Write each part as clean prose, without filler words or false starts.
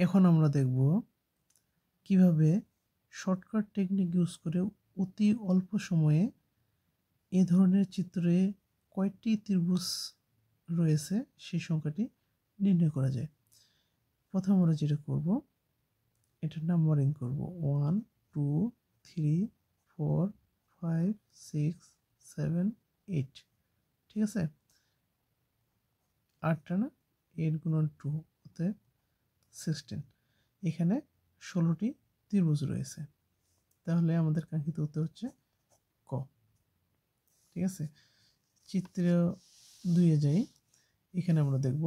এখন আমরা দেখব কিভাবে শর্টকাট টেকনিক ইউজ করে অতি অল্প সময়ে এ ধরনের চিত্রে কয়টি ত্রিভুজ রয়েছে সেই সংখ্যাটি নির্ণয় করা যায়। প্রথম আমরা যেটা করব, এটা নাম্বারিং করব 1 2 3 4 5 6 7 8। ঠিক আছে, 8টা না, 8 গুণন 2 অতএব 16। এখানে 16টি ত্রিভুজ রয়েছে, তাহলে আমাদের কাঙ্ক্ষিত উত্তর হচ্ছে ক। ঠিক আছে, চিত্র 2-এ যাই। এখানে আমরা দেখব,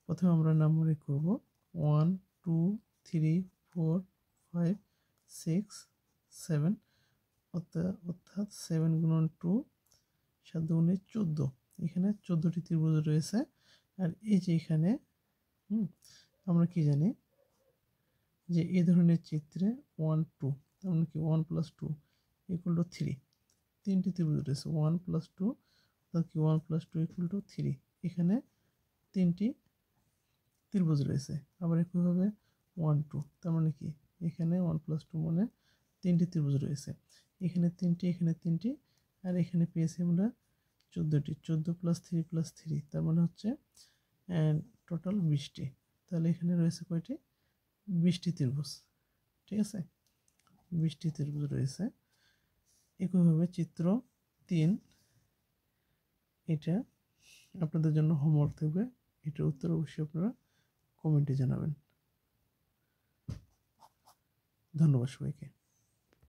প্রথমে আমরা নাম্বারিং করব 1 2 3 4 5 6 7, অর্থাৎ 7 গুণন 2 7 দুগুণে 14। এখানে 14টি ত্রিভুজ রয়েছে। আর এই যে এখানে আমরা কি জানি যে এই ধরনের চিত্রে 1 2, তার মানে কি 1 + 2 = 3। তিনটি ত্রিভুজ রয়েছে 1 + 2, অর্থাৎ কি 1 + 2 = 3। এখানে তিনটি ত্রিভুজ রয়েছে। আবার একইভাবে 1 2, তার মানে কি এখানে 1 + 2 মানে তিনটি ত্রিভুজ রয়েছে। এখানে তিনটি, এখানে তিনটি, আর এখানে পেয়েছি আমরা 14টি। 14 + 3 + 3, তার মানে হচ্ছে টোটাল 20টি। তাহলে এখানে রয়েছে কয়টি? 20টি ত্রিভুজ। ঠিক আছে, 20টি ত্রিভুজ রয়েছে। একইভাবে চিত্র 3, এটা আপনাদের জন্য হোমওয়ার্ক থাকবে। এটার উত্তর অবশ্যই আপনারা কমেন্টে জানাবেন। ধন্যবাদ সবাইকে।